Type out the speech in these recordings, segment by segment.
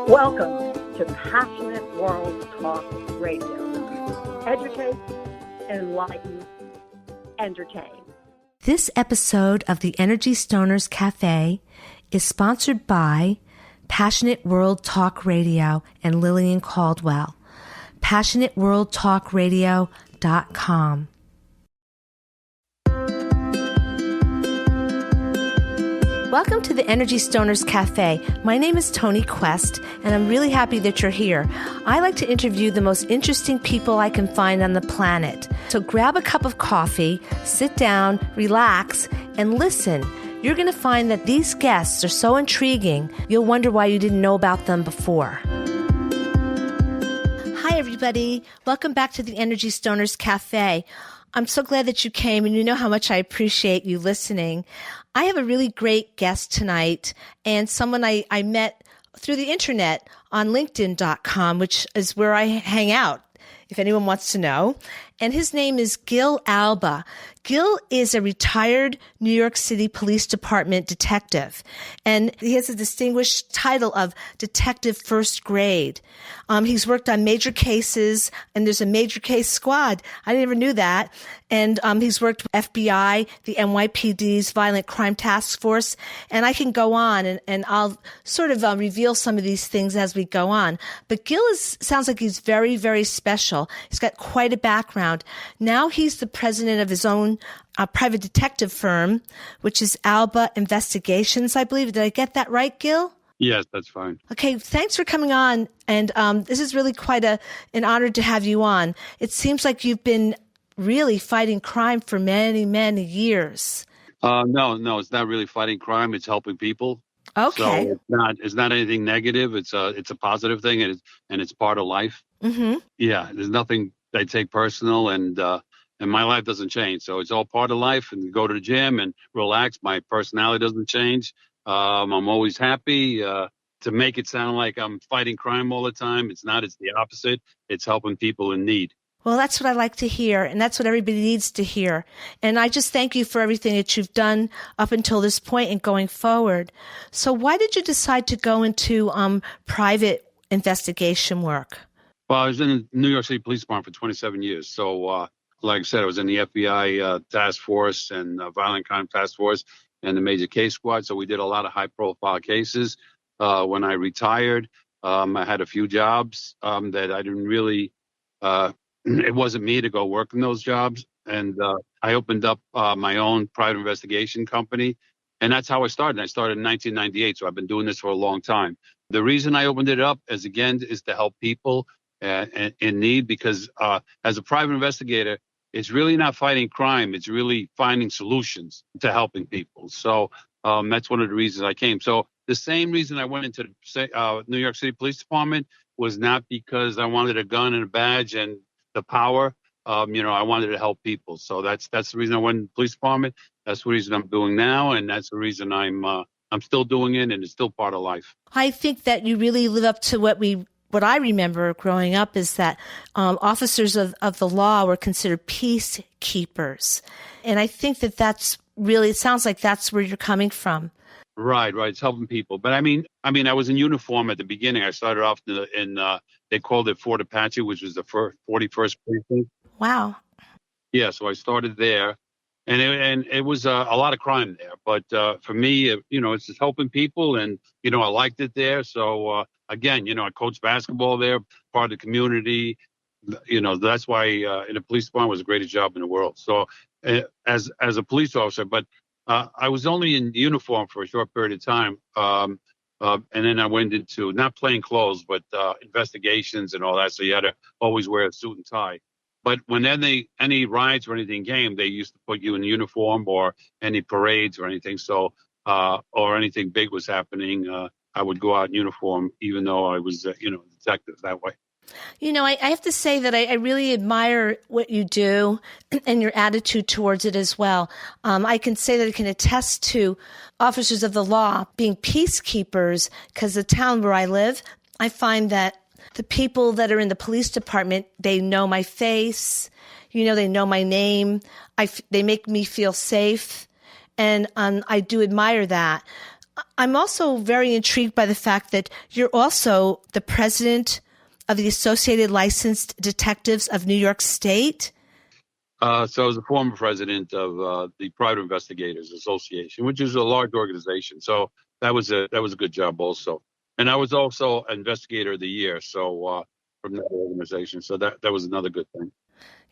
Welcome to Passionate World Talk Radio. Educate, enlighten, entertain. This episode of the Energy Stoners Cafe is sponsored by Passionate World Talk Radio and Lillian Caldwell. PassionateWorldTalkRadio.com. Welcome to the Energy Stoners Cafe. My name is Toni Quest, and I'm really happy that you're here. I like to interview the most interesting people I can find on the planet. So grab a cup of coffee, sit down, relax, and listen. You're going to find that these guests are so intriguing, you'll wonder why you didn't know about them before. Hi, everybody. Welcome back to the Energy Stoners Cafe. I'm so glad that you came, and you know how much I appreciate you listening. I have a really great guest tonight, and someone I met through the internet on LinkedIn.com, which is where I hang out, if anyone wants to know. And his name is Gil Alba. Gil is a retired New York City Police Department detective, and he has a distinguished title of Detective First Grade. He's worked on major cases, and there's a major case squad. I never knew that. And he's worked with FBI, the NYPD's Violent Crime Task Force, and I can go on, and I'll sort of reveal some of these things as we go on. But Gil sounds like he's very, very special. He's got quite a background. Now he's the president of his own private detective firm, which is Alba Investigations, I believe. Did I get that right, Gil? Yes, that's fine. Okay, thanks for coming on. And this is really quite an honor to have you on. It seems like you've been really fighting crime for many, many years. No, it's not really fighting crime. It's helping people. Okay. So it's not anything negative. It's a positive thing, and it's part of life. Mm-hmm. Yeah, there's nothing I take personal, and my life doesn't change. So it's all part of life, and go to the gym and relax. My personality doesn't change. I'm always happy. To make it sound like I'm fighting crime all the time, it's not. It's the opposite. It's helping people in need. Well, that's what I like to hear, and that's what everybody needs to hear. And I just thank you for everything that you've done up until this point and going forward. So why did you decide to go into private investigation work? Well, I was in the New York City Police Department for 27 years. So, like I said, I was in the FBI task force and violent crime task force and the major case squad. So we did a lot of high-profile cases. When I retired, I had a few jobs that I didn't really it wasn't me to go work in those jobs. And I opened up my own private investigation company. And that's how I started. I started in 1998. So I've been doing this for a long time. The reason I opened it up is to help people in need, because as a private investigator, it's really not fighting crime. It's really finding solutions to helping people. So that's one of the reasons I came. So the same reason I went into the New York City Police Department was not because I wanted a gun and a badge and the power. I wanted to help people. So that's the reason I went in the police department. That's the reason I'm doing now, and that's the reason I'm still doing it, and it's still part of life. I think that you really live up to what I remember growing up is that officers of the law were considered peacekeepers. And I think that's really, it sounds like that's where you're coming from. Right. It's helping people. But I mean, I was in uniform at the beginning. I started off in they called it Fort Apache, which was the 41st precinct. Wow. Yeah. So I started there, and it was a lot of crime there. But for me, it's just helping people, and I liked it there. So again, I coached basketball there, part of the community. That's why in the police department was the greatest job in the world. So as a police officer, but I was only in uniform for a short period of time. And then I went into not plain clothes, but investigations and all that. So you had to always wear a suit and tie. But when any riots or anything came, they used to put you in uniform, or any parades or anything. So or anything big was happening, I would go out in uniform, even though I was a detective that way. I have to say that I really admire what you do and your attitude towards it as well. I can say that I can attest to officers of the law being peacekeepers, because the town where I live, I find that the people that are in the police department, they know my face, they know my name. They make me feel safe. And I do admire that. I'm also very intrigued by the fact that you're also the president of the Associated Licensed Detectives of New York State. So I was the former president of the Private Investigators Association, which is a large organization. So that was a good job also. And I was also Investigator of the Year, so from that organization. So that was another good thing.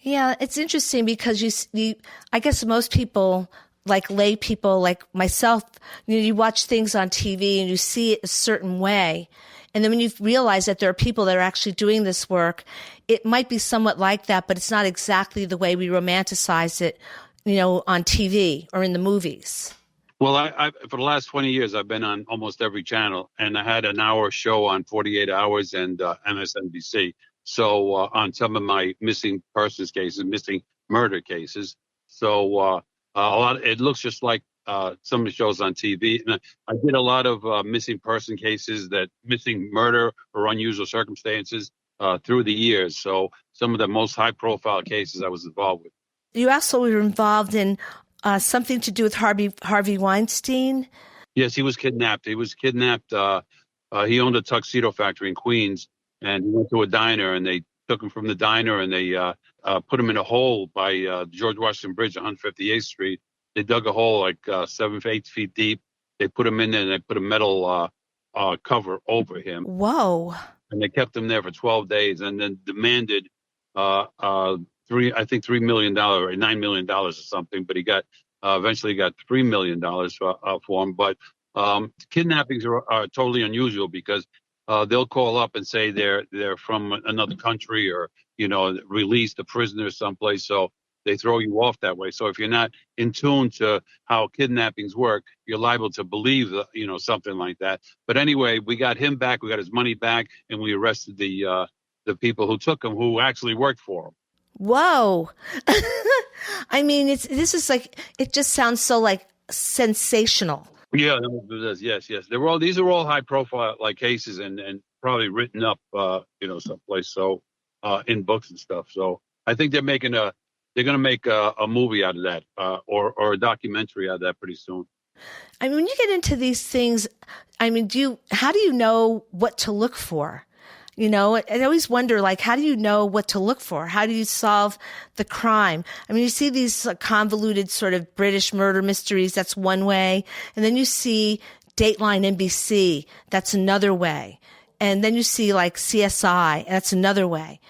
Yeah, it's interesting because you I guess most people, like lay people like myself, you watch things on TV and you see it a certain way. And then when you realize that there are people that are actually doing this work, it might be somewhat like that, but it's not exactly the way we romanticize it, on TV or in the movies. Well, I for the last 20 years, I've been on almost every channel, and I had an hour show on 48 Hours and MSNBC. So on some of my missing persons cases, missing murder cases. So it looks just like some of the shows on TV. And I did a lot of missing person cases, missing murder or unusual circumstances through the years. So some of the most high profile cases I was involved with. You also were involved in something to do with Harvey Weinstein. Yes, he was kidnapped. He owned a tuxedo factory in Queens, and he went to a diner, and they took him from the diner, and they put him in a hole by George Washington Bridge, 158th Street. They dug a hole like 7 to 8 feet deep. They put him in there, and they put a metal cover over him. Whoa! And they kept him there for 12 days, and then demanded $3 million or $9 million or something. But he eventually got $3 million for him. But kidnappings are totally unusual because they'll call up and say they're from another country or released a prisoner someplace. So they throw you off that way. So if you're not in tune to how kidnappings work, you're liable to believe something like that. But anyway, we got him back, we got his money back, and we arrested the people who took him, who actually worked for him. Whoa! I mean, it just sounds so like sensational. Yeah, yes. These are all high profile cases and probably written up, someplace. So in books and stuff. So I think they're going to make a movie out of that, or a documentary out of that pretty soon. I mean, when you get into these things, I mean, how do you know what to look for? I always wonder, how do you know what to look for? How do you solve the crime? I mean, you see these convoluted sort of British murder mysteries. That's one way. And then you see Dateline NBC. That's another way. And then you see CSI. That's another way.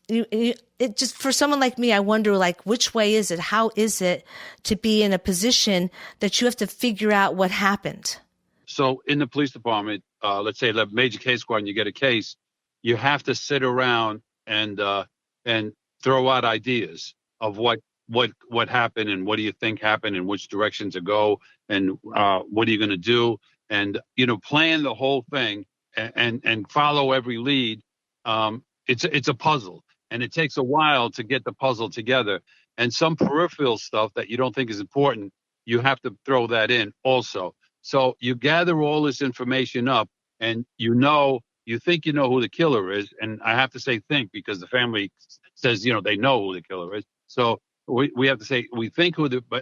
It just, for someone like me, I wonder, which way is it? How is it to be in a position that you have to figure out what happened? So in the police department, let's say the major case squad, and you get a case, you have to sit around and throw out ideas of what happened and what do you think happened and which direction to go and what are you going to do, and plan the whole thing and follow every lead. It's a puzzle, and it takes a while to get the puzzle together. And some peripheral stuff that you don't think is important, you have to throw that in also. So you gather all this information up, and you think you know who the killer is. And I have to say think, because the family says, they know who the killer is. So we have to say, we think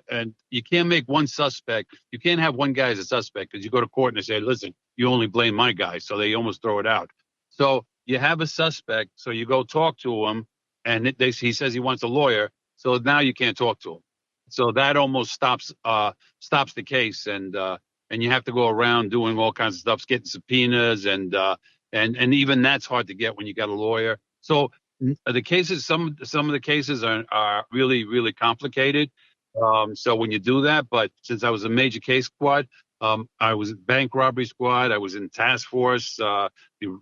and you can't make one suspect. You can't have one guy as a suspect, because you go to court and they say, listen, you only blame my guy. So they almost throw it out. So you have a suspect. So you go talk to him, and he says he wants a lawyer. So now you can't talk to him. So that almost stops the case. And you have to go around doing all kinds of stuff, getting subpoenas, and even that's hard to get when you got a lawyer. So the cases, some of the cases are really, really complicated. So when you do that, but since I was a major case squad, I was bank robbery squad, I was in task force, the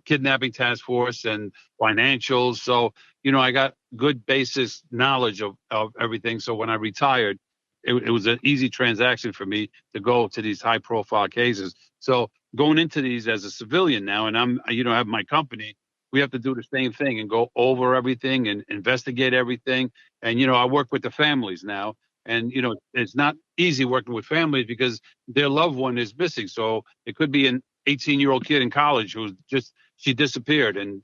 kidnapping task force, and financials. So, I got good basis knowledge of everything. So when I retired, it was an easy transaction for me to go to these high profile cases. So going into these as a civilian now, and I have my company, we have to do the same thing and go over everything and investigate everything. And, I work with the families now, and, it's not easy working with families because their loved one is missing. So it could be an 18-year-old kid in college she disappeared, and,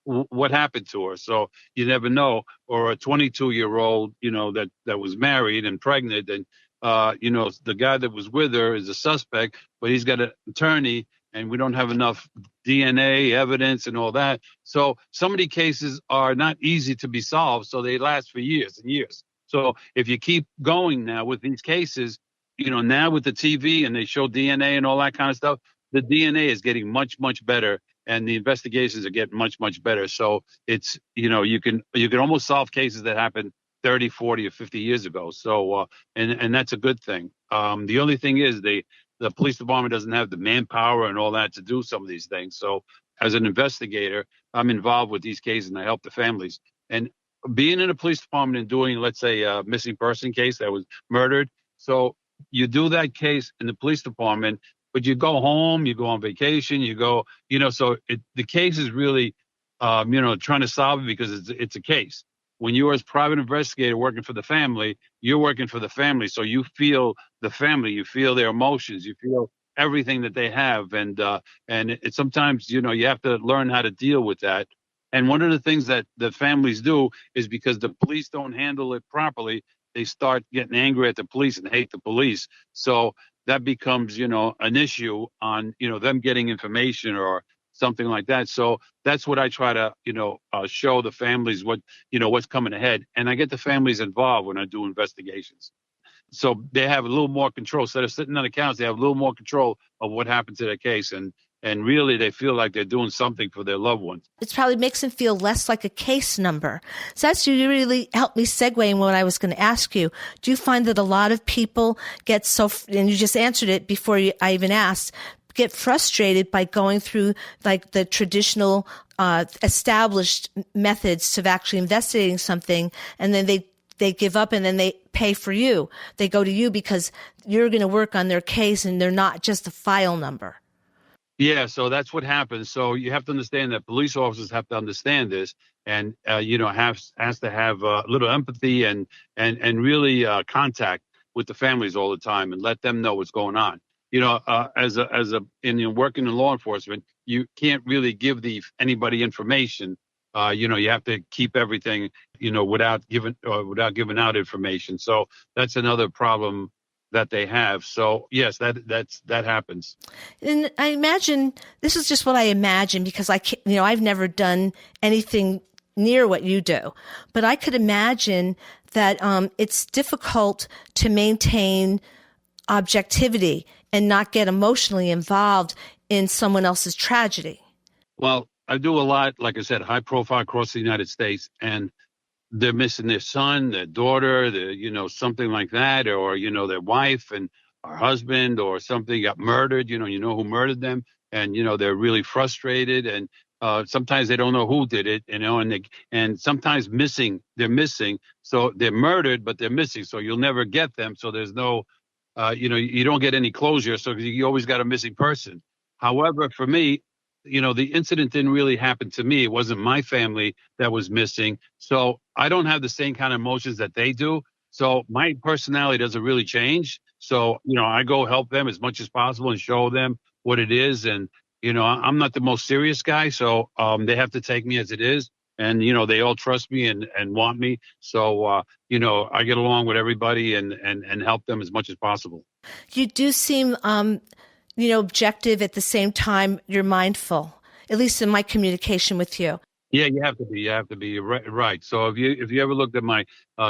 what happened to her? So you never know. Or a 22-year-old, that was married and pregnant, and the guy that was with her is a suspect, but he's got an attorney, and we don't have enough DNA evidence and all that. So some of the cases are not easy to be solved, so they last for years and years. So if you keep going now with these cases, now with the TV and they show DNA and all that kind of stuff, the DNA is getting much, much better, and the investigations are getting much, much better. So it's, you can almost solve cases that happened 30, 40, or 50 years ago. So, and that's a good thing. The only thing is the police department doesn't have the manpower and all that to do some of these things. So as an investigator, I'm involved with these cases and I help the families. And being in a police department and doing, let's say, a missing person case that was murdered. So you do that case in the police department, but you go home, you go on vacation, you go, so the case is really, trying to solve it because it's a case. When you're as private investigator working for the family, you're working for the family. So you feel the family, you feel their emotions, you feel everything that they have. And sometimes, you have to learn how to deal with that. And one of the things that the families do is because the police don't handle it properly, they start getting angry at the police and hate the police. So that becomes, an issue on, them getting information or something like that. So that's what I try to, show the families what's coming ahead. And I get the families involved when I do investigations. So they have a little more control. Instead of sitting on the couch, they have a little more control of what happened to their case. And really, they feel like they're doing something for their loved ones. It probably makes them feel less like a case number. So that's really helped me segue in what I was going to ask you. Do you find that a lot of people get and you just answered it before I even asked, get frustrated by going through like the traditional established methods of actually investigating something, and then they give up and then they pay for you. They go to you because you're going to work on their case and they're not just a file number. Yeah, so that's what happens. So you have to understand that police officers have to understand this, and has to have a little empathy and really contact with the families all the time and let them know what's going on. Working in law enforcement, you can't really give anybody information. You have to keep everything, without giving out information. So that's another problem that they have. So yes, that happens. And I imagine, this is just what I imagine because I've never done anything near what you do, but I could imagine that it's difficult to maintain objectivity and not get emotionally involved in someone else's tragedy. Well, I do a lot, like I said, high profile across the United States, and they're missing their son, their daughter, something like that, or, their wife and or husband or something got murdered, who murdered them. And, they're really frustrated. And sometimes they don't know who did it, and sometimes they're missing. So they're murdered, but they're missing. So you'll never get them. So there's no, you don't get any closure. So you always got a missing person. However, for me, the incident didn't really happen to me. It wasn't my family that was missing. So I don't have the same kind of emotions that they do. So my personality doesn't really change. So, I go help them as much as possible and show them what it is. And, I'm not the most serious guy. So they have to take me as it is. And, they all trust me and want me. So, I get along with everybody and help them as much as possible. You do seem objective at the same time. You're mindful, at least in my communication with you. Yeah, you have to be right. So if you ever looked at my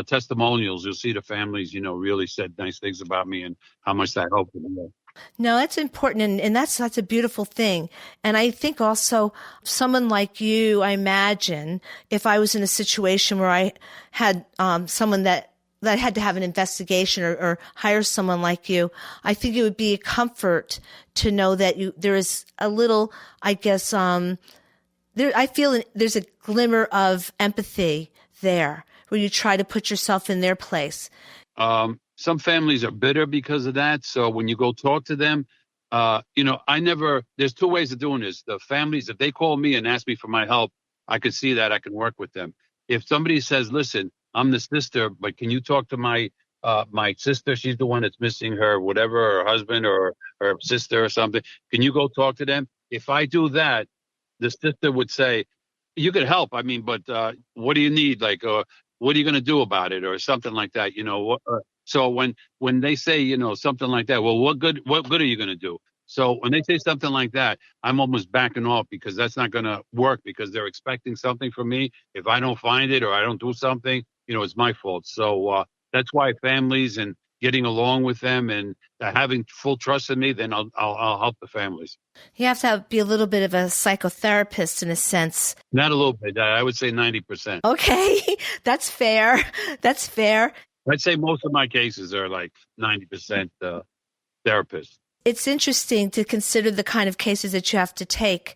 testimonials, you'll see the families, really said nice things about me and how much that helped them. No, that's important, and that's a beautiful thing. And I think also someone like you, I imagine, if I was in a situation where I had someone that had to have an investigation or hire someone like you, I think it would be a comfort to know that there is a little, I guess, I feel there's a glimmer of empathy there where you try to put yourself in their place. Some families are bitter because of that. So when you go talk to them, there's two ways of doing this. The families, if they call me and ask me for my help, I could see that I can work with them. If somebody says, listen, I'm the sister, but can you talk to my sister? She's the one that's missing her her husband or her sister or something. Can you go talk to them? If I do that, the sister would say, you could help. But what do you need? Like, what are you going to do about it? Or something like that, So when they say, something like that, well, what good are you going to do? So when they say something like that, I'm almost backing off because that's not going to work because they're expecting something from me. If I don't find it or I don't do something, it's my fault. So that's why families and getting along with them and having full trust in me, then I'll help the families. You have to be a little bit of a psychotherapist in a sense. Not a little bit. I would say 90%. Okay, that's fair. That's fair. I'd say most of my cases are like 90% therapists. It's interesting to consider the kind of cases that you have to take,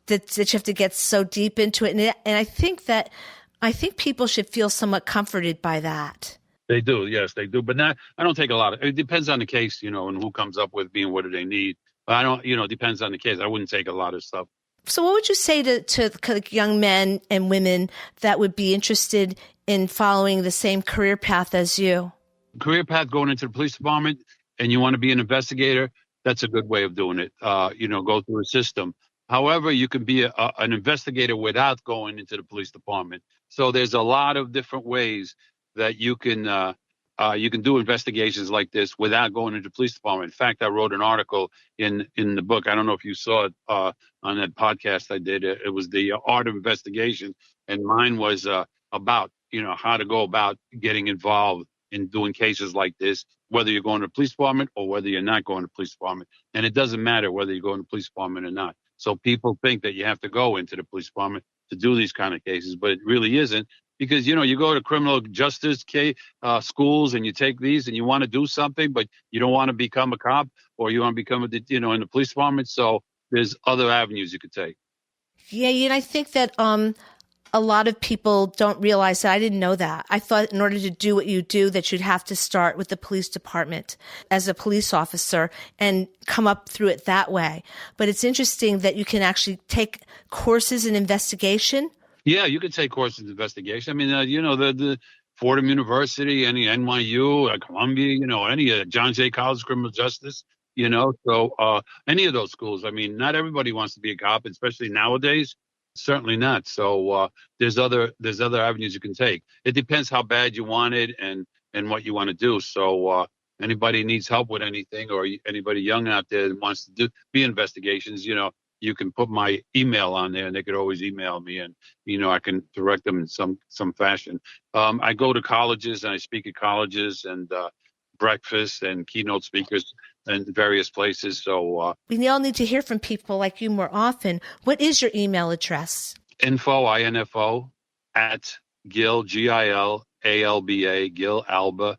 that you have to get so deep into it. And I think people should feel somewhat comforted by that. They do, yes, they do. But I don't take a lot of it. Depends on the case, and who comes up with being what do they need. But I don't, it depends on the case. I wouldn't take a lot of stuff. So what would you say to young men and women that would be interested in following the same career path as you? Career path going into the police department and you want to be an investigator, that's a good way of doing it. Go through a system. However, you can be an investigator without going into the police department. So there's a lot of different ways that you can do investigations like this without going into the police department. In fact, I wrote an article in the book. I don't know if you saw it on that podcast I did. It was the art of investigation, and mine was about how to go about getting involved in doing cases like this, whether you're going to the police department or whether you're not going to the police department. And it doesn't matter whether you're going to the police department or not. So people think that you have to go into the police department to do these kind of cases, but it really isn't. Because, you go to criminal justice schools and you take these and you want to do something, but you don't want to become a cop or you want to become, in the police department. So there's other avenues you could take. Yeah, and I think that a lot of people don't realize that. I didn't know that. I thought in order to do what you do that you'd have to start with the police department as a police officer and come up through it that way. But it's interesting that you can actually take courses in investigation. Yeah, you could take courses in investigation. I mean, the Fordham University, any NYU, Columbia, any John Jay College of Criminal Justice, so any of those schools. I mean, not everybody wants to be a cop, especially nowadays. Certainly not. So there's other avenues you can take. It depends how bad you want it and what you want to do. So anybody needs help with anything or anybody young out there that wants to be investigations, you can put my email on there and they could always email me and, I can direct them in some fashion. I go to colleges and I speak at colleges and breakfast and keynote speakers in various places. So we all need to hear from people like you more often. What is your email address? info at Gil, Gilalba, gilalba.com.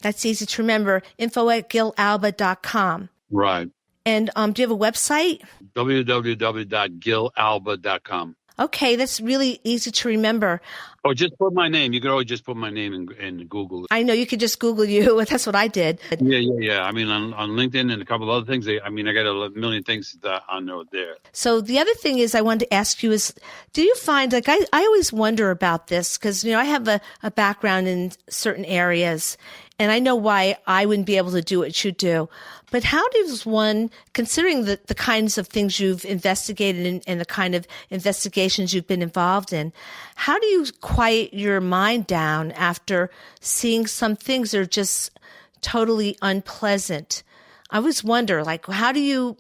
That's easy to remember. Info at gilalba.com. Right. And do you have a website? www.gilalba.com. Okay, that's really easy to remember. Or just put my name. You could always just put my name in Google. I know you could just Google you. That's what I did. Yeah. I mean, on LinkedIn and a couple of other things, I got a million things on there. So the other thing is I wanted to ask you is, do you find, like, I always wonder about this because, I have a background in certain areas and I know why I wouldn't be able to do what you do. But how does one, considering the kinds of things you've investigated and the kind of investigations you've been involved in, how do you quiet your mind down after seeing some things that are just totally unpleasant? I always wonder, like, how do you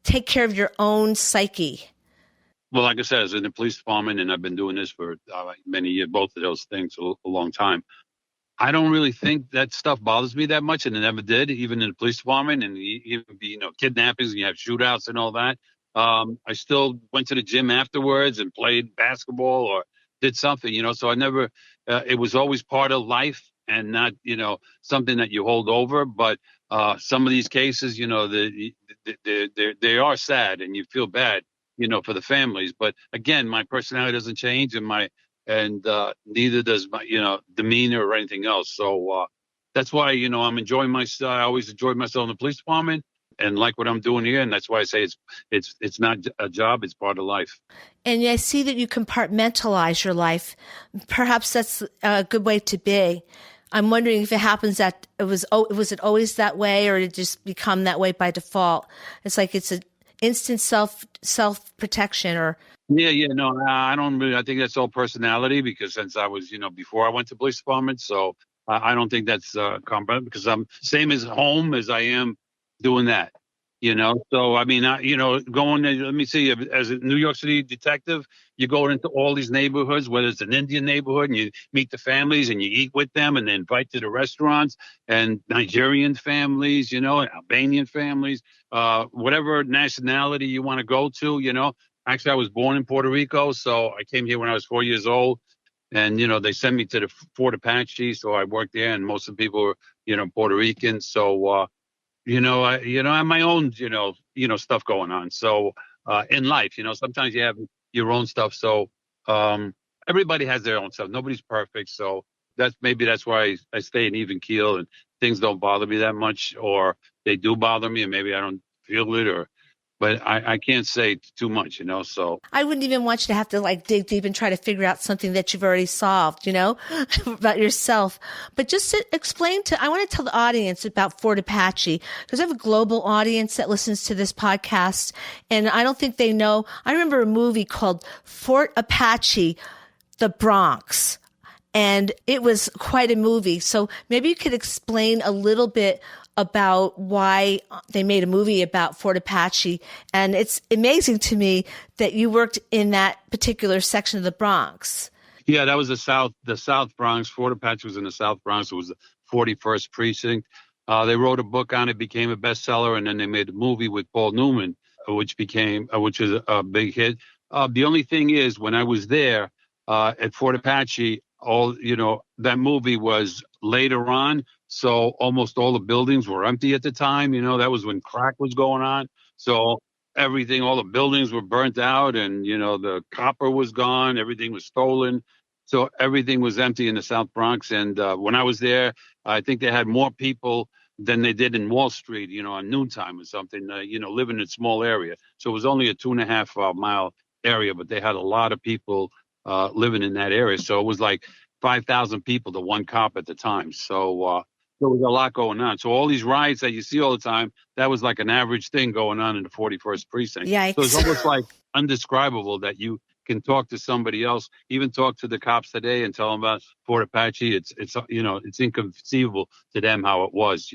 take care of your own psyche? Well, like I said, I was in the police department and I've been doing this for many years, both of those things, a long time. I don't really think that stuff bothers me that much, and it never did, even in the police department, and even kidnappings, and you have shootouts and all that. I still went to the gym afterwards and played basketball or did something, so I never, it was always part of life and not, something that you hold over. But some of these cases, they are sad and you feel bad, for the families. But again, my personality doesn't change and neither does my, demeanor or anything else. So that's why, I'm enjoying myself. I always enjoyed myself in the police department and like what I'm doing here. And that's why I say it's not a job, it's part of life. And I see that you compartmentalize your life. Perhaps that's a good way to be. I'm wondering if it happens that was it always that way, or did it just become that way by default? It's like it's an instant self-protection or... Yeah. No, I don't really. I think that's all personality because since I was, before I went to police department, so I don't think that's comparable because I'm same as home as I am doing that. So I mean, going to, let me see, as a New York City detective, you go into all these neighborhoods, whether it's an Indian neighborhood, and you meet the families and you eat with them and then invite to the restaurants, and Nigerian families, Albanian families, whatever nationality you want to go to, Actually, I was born in Puerto Rico, so I came here when I was 4 years old. And, they sent me to the Fort Apache, so I worked there, and most of the people were, Puerto Rican. So, I have my own, stuff going on. So in life, sometimes you have your own stuff. So everybody has their own stuff. Nobody's perfect. So that's why I stay an even keel and things don't bother me that much, or they do bother me and maybe I don't feel it, but I can't say too much, so. I wouldn't even want you to have to dig deep and try to figure out something that you've already solved, about yourself. But just to explain I want to tell the audience about Fort Apache, because I have a global audience that listens to this podcast, and I don't think they know. I remember a movie called Fort Apache, The Bronx. And it was quite a movie. So maybe you could explain a little bit about why they made a movie about Fort Apache. And it's amazing to me that you worked in that particular section of the Bronx. Yeah, that was the South Bronx. Fort Apache was in the South Bronx. It was the 41st precinct. They wrote a book on it, became a bestseller, and then they made a movie with Paul Newman, which was a big hit. The only thing is, when I was there at Fort Apache, that movie was later on. So almost all the buildings were empty at the time. That was when crack was going on. So all the buildings were burnt out, and, the copper was gone. Everything was stolen. So everything was empty in the South Bronx. And when I was there, I think they had more people than they did in Wall Street, on noontime or something, living in a small area. So it was only a 2.5 mile area, but they had a lot of people living in that area. So it was like 5,000 people to one cop at the time. So there was a lot going on. So all these riots that you see all the time, that was like an average thing going on in the 41st precinct. Yikes. So it's almost like undescribable that you can talk to somebody else, even talk to the cops today and tell them about Fort Apache. It's inconceivable to them how it was,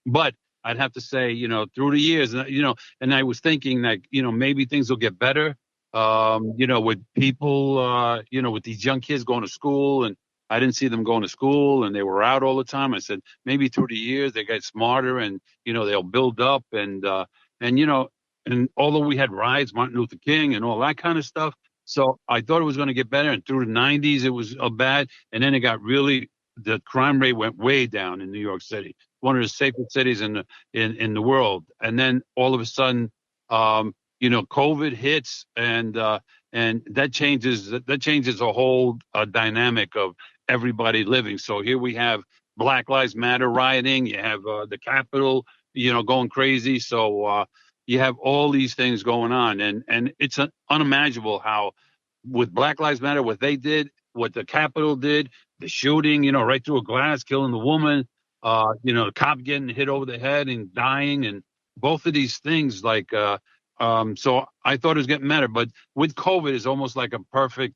But I'd have to say, through the years, and I was thinking that, maybe things will get better. With people, with these young kids going to school, and I didn't see them going to school and they were out all the time. I said, maybe through the years they get smarter and, they'll build up and although we had riots, Martin Luther King and all that kind of stuff. So I thought it was going to get better. And through the 90s, it was bad. And then it got the crime rate went way down in New York City, one of the safest cities in the world. And then all of a sudden, COVID hits and that changes the whole dynamic of everybody living. So here we have Black Lives Matter rioting. You have the Capitol, going crazy. So you have all these things going on, and it's unimaginable how with Black Lives Matter, what they did, what the Capitol did, the shooting, right through a glass, killing the woman, the cop getting hit over the head and dying, and both of these things so I thought it was getting better, but with COVID, it's almost like a perfect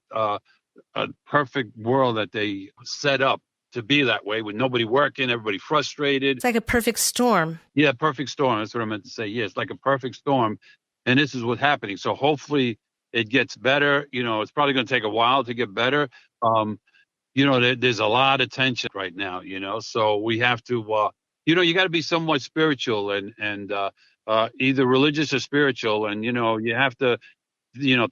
world that they set up to be that way, with nobody working, everybody frustrated. It's like a perfect storm. Yeah, perfect storm. That's what I meant to say. Yeah, it's like a perfect storm, and this is what's happening. So hopefully it gets better. It's probably going to take a while to get better. There's a lot of tension right now. So we have to. You got to be somewhat spiritual and either religious or spiritual, and you have to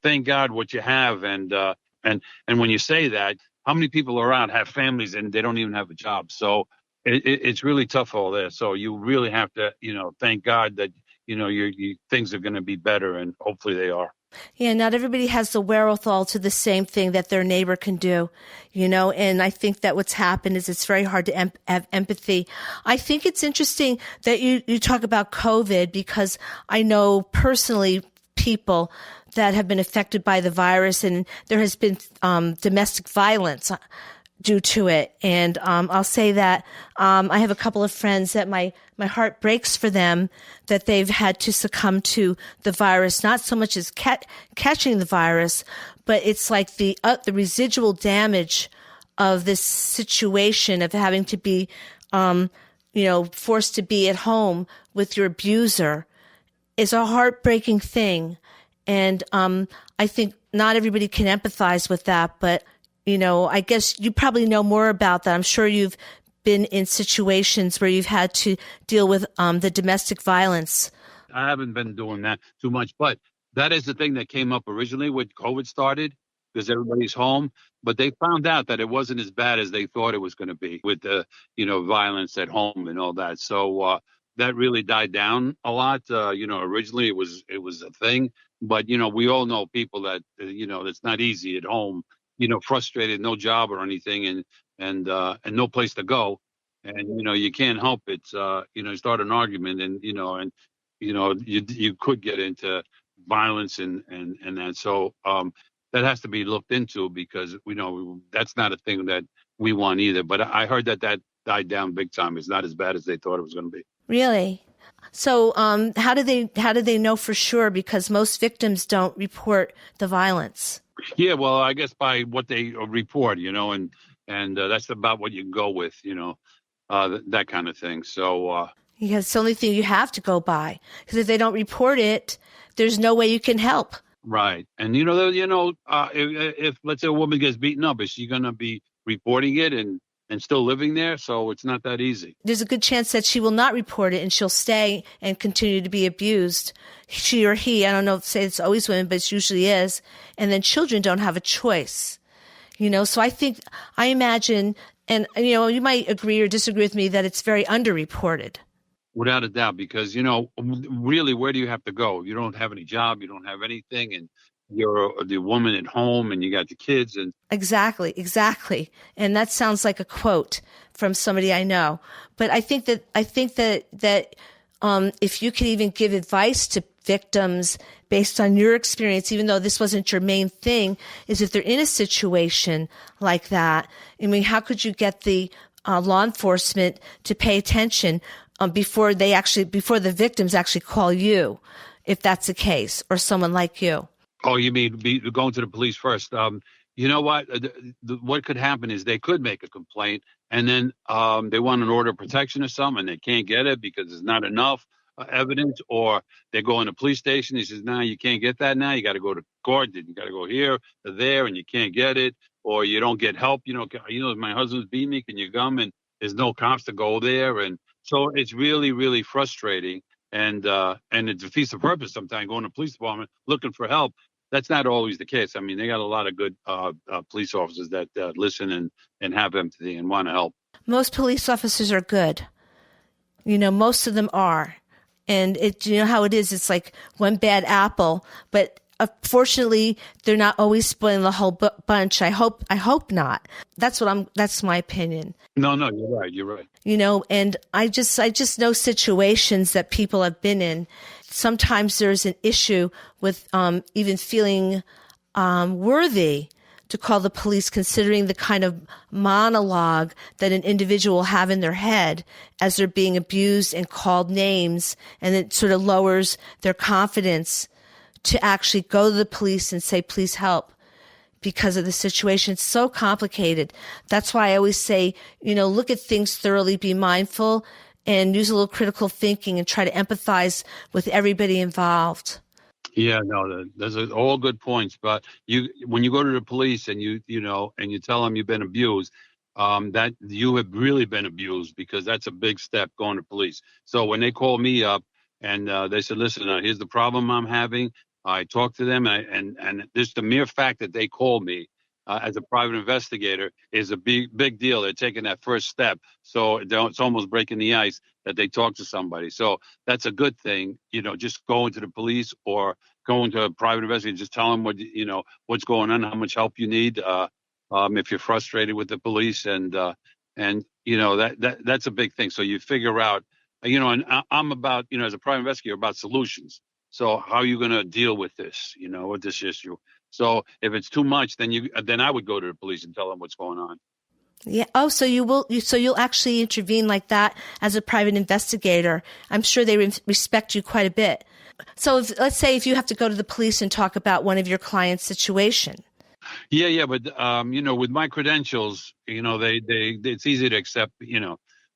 thank God what you have, and when you say that, how many people around have families and they don't even have a job? So it's really tough all this. So you really have to thank God that your things are going to be better, and hopefully they are. Yeah, not everybody has the wherewithal to the same thing that their neighbor can do, and I think that what's happened is it's very hard to have empathy. I think it's interesting that you talk about COVID, because I know personally people that have been affected by the virus, and there has been domestic violence due to it. And I'll say that I have a couple of friends that my heart breaks for them, that they've had to succumb to the virus, not so much as catching the virus, but it's like the residual damage of this situation of having to be, forced to be at home with your abuser is a heartbreaking thing. And I think not everybody can empathize with that, but, I guess you probably know more about that. I'm sure you've been in situations where you've had to deal with the domestic violence. I haven't been doing that too much, but that is the thing that came up originally when COVID started, because everybody's home. But they found out that it wasn't as bad as they thought it was going to be with the, violence at home and all that. So that really died down a lot. Originally it was a thing, but we all know people that it's not easy at home. Frustrated, no job or anything, and no place to go, and you can't help it. Start an argument, and you could get into violence and that. So that has to be looked into, because that's not a thing that we want either. But I heard that died down big time. It's not as bad as they thought it was going to be. Really? So how do they know for sure? Because most victims don't report the violence. Yeah, well, I guess by what they report, and that's about what you can go with, that kind of thing. So because it's the only thing you have to go by. Because if they don't report it, there's no way you can help. Right. And, if let's say a woman gets beaten up, is she going to be reporting it and still living there? So it's not that easy. There's a good chance that she will not report it and she'll stay and continue to be abused. She or he, I don't know if say it's always women, but it usually is. And then children don't have a choice. So I imagine, and, you might agree or disagree with me that it's very underreported. Without a doubt, because, really, where do you have to go? You don't have any job, you don't have anything, and you're the woman at home, and you got the kids. And Exactly. And that sounds like a quote from somebody I know. But I think that if you could even give advice to victims based on your experience, even though this wasn't your main thing, is if they're in a situation like that, how could you get the law enforcement to pay attention before the victims actually call you, if that's the case, or someone like you? Oh, you mean going to the police first? You know what? What could happen is they could make a complaint, and then they want an order of protection or something, and they can't get it because there's not enough evidence, or they go in the police station. He says, "No, you can't get that now. You got to go to court. You got to go here or there, and you can't get it, or you don't get help. My husband's beating me. Can you come?" And there's no cops to go there, and so it's really, really frustrating, and it defeats the purpose sometimes, going to the police department looking for help. That's not always the case. They got a lot of good police officers that listen and have empathy and want to help. Most police officers are good. Most of them are. And how it is, it's like one bad apple, but fortunately they're not always spoiling the whole bunch. I hope not. That's my opinion. No, you're right. And I just know situations that people have been in. Sometimes there's an issue with even feeling worthy to call the police, considering the kind of monologue that an individual will have in their head as they're being abused and called names, and it sort of lowers their confidence to actually go to the police and say, "Please help," because of the situation. It's so complicated. That's why I always say, look at things thoroughly, be mindful, and use a little critical thinking and try to empathize with everybody involved. Yeah, no, those are all good points. But when you go to the police and you tell them you've been abused, that you have really been abused, because that's a big step, going to police. So when they call me up and they said, "Listen, here's the problem I'm having," I talk to them, and just the mere fact that they called me as a private investigator is a big deal. They're taking that first step. So it's almost breaking the ice that they talk to somebody. So that's a good thing, just going to the police or going to a private investigator, just tell them what's going on, how much help you need, if you're frustrated with the police, and that's a big thing. So you figure out, and I'm about, as a private investigator, about solutions. So how are you going to deal with this, with this issue? So if it's too much, then I would go to the police and tell them what's going on. Yeah. Oh, so you'll actually intervene like that as a private investigator. I'm sure they respect you quite a bit. So let's say if you have to go to the police and talk about one of your clients' situation. Yeah, but with my credentials, they it's easy to accept.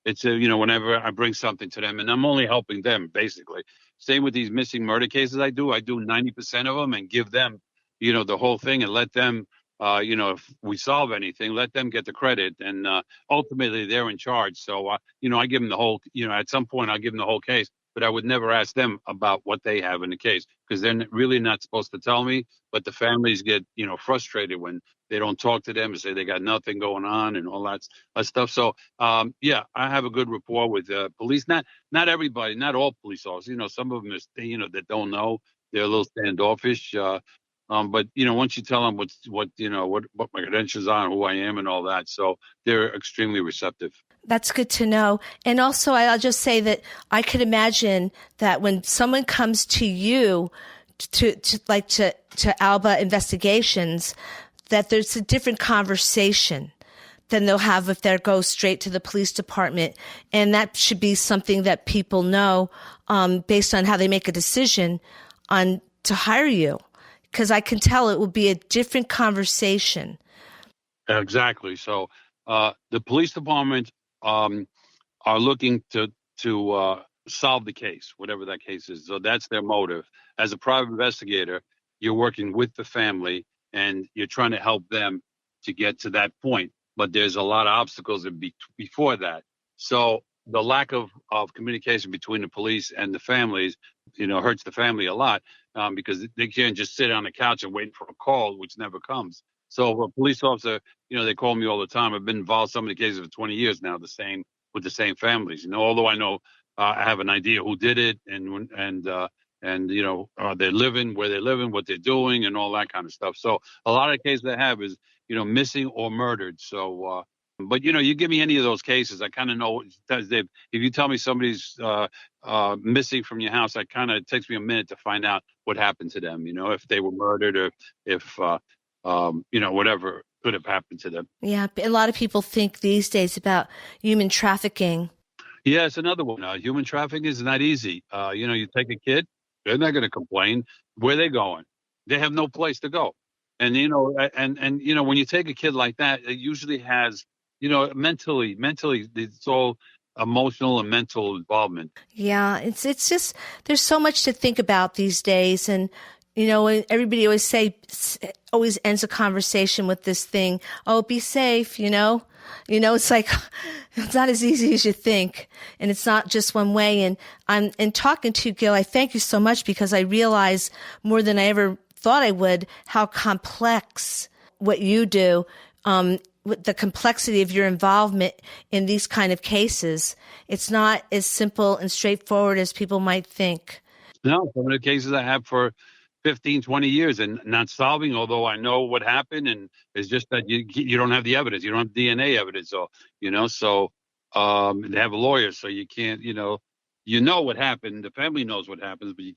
It's whenever I bring something to them, and I'm only helping them basically. Same with these missing murder cases. I do 90% of them and give them, the whole thing, and let them, if we solve anything, let them get the credit, and ultimately they're in charge. So I give them the whole. At some point I'll give them the whole case, but I would never ask them about what they have in the case because they're really not supposed to tell me. But the families get, frustrated when they don't talk to them and say they got nothing going on and all that stuff. So, I have a good rapport with police. Not everybody, not all police officers. Some of them are, that don't know. They're a little standoffish. But once you tell them what my credentials are and who I am and all that, so they're extremely receptive. That's good to know. And also, I'll just say that I could imagine that when someone comes to you to Alba Investigations, that there's a different conversation than they'll have if they go straight to the police department. And that should be something that people know based on how they make a decision to hire you. Because I can tell it will be a different conversation. Exactly. So the police department are looking to solve the case, whatever that case is. So that's their motive. As a private investigator, you're working with the family and you're trying to help them to get to that point. But there's a lot of obstacles before that. So the lack of communication between the police and the families, hurts the family a lot because they can't just sit on the couch and wait for a call, which never comes. So a police officer, they call me all the time. I've been involved in some of the cases for 20 years now, with the same families. Although I know I have an idea who did it and they're living, where they're living, what they're doing, and all that kind of stuff. So a lot of the cases I have is missing or murdered. So. But you give me any of those cases, I kind of know. If you tell me somebody's missing from your house, it takes me a minute to find out what happened to them. If they were murdered or if whatever could have happened to them. Yeah, a lot of people think these days about human trafficking. Yeah, it's another one. Human trafficking is not easy. You take a kid, they're not going to complain. Where are they going? They have no place to go. And when you take a kid like that, it usually has. Mentally, it's all emotional and mental involvement. Yeah, it's just, there's so much to think about these days. And, everybody always ends a conversation with this thing, oh, be safe, it's like, it's not as easy as you think. And it's not just one way. And in talking to you, Gil, I thank you so much because I realize more than I ever thought I would, how complex what you do, with the complexity of your involvement in these kind of cases. It's not as simple and straightforward as people might think. No, some of the cases I have for 15, 20 years and not solving, although I know what happened, and it's just that you don't have the evidence. You don't have DNA evidence. So, they have a lawyer, so you can't, what happened. The family knows what happens, but you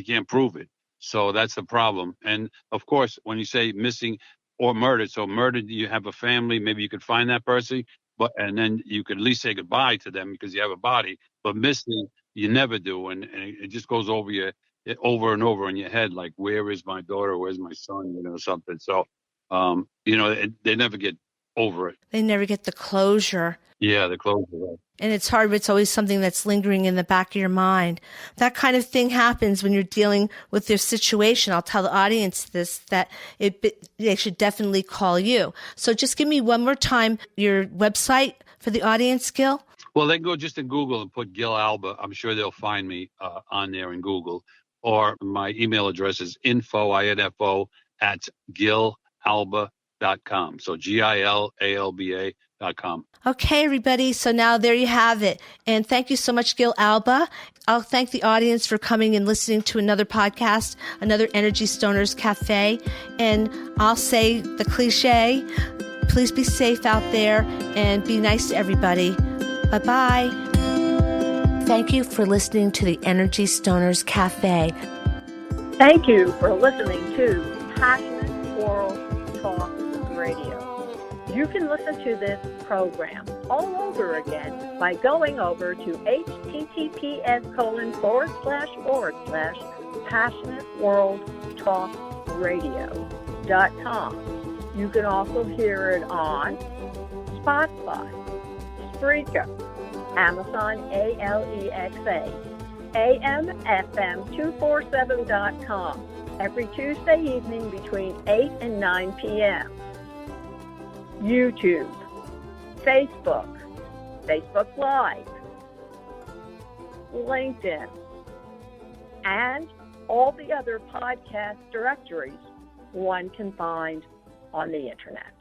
can't prove it. So that's the problem. And of course, when you say missing or murdered. So murdered, you have a family, maybe you could find that person, and then you could at least say goodbye to them because you have a body. But missing, you never do, and it just goes over and over in your head, like, where is my daughter? Where's my son? Something. So, they never get over it. They never get the closure. Yeah, the closure. Right. And it's hard, but it's always something that's lingering in the back of your mind. That kind of thing happens when you're dealing with their situation. I'll tell the audience this, that they should definitely call you. So just give me one more time your website for the audience, Gil. Well, they can go just in Google and put Gil Alba. I'm sure they'll find me on there in Google. Or my email address is info at gilalba.com. So GILALBA.com. Okay, everybody. So now there you have it. And thank you so much, Gil Alba. I'll thank the audience for coming and listening to another podcast, another Energy Stoners Cafe. And I'll say the cliche, please be safe out there and be nice to everybody. Bye-bye. Thank you for listening to the Energy Stoners Cafe. Thank you for listening to Passionate Oral Talk Radio. You can listen to this program all over again by going over to https://passionateworldtalkradio.com. You can also hear it on Spotify, Spreaker, Amazon Alexa, AMFM247.com every Tuesday evening between 8 and 9 p.m. YouTube, Facebook Live, LinkedIn, and all the other podcast directories one can find on the internet.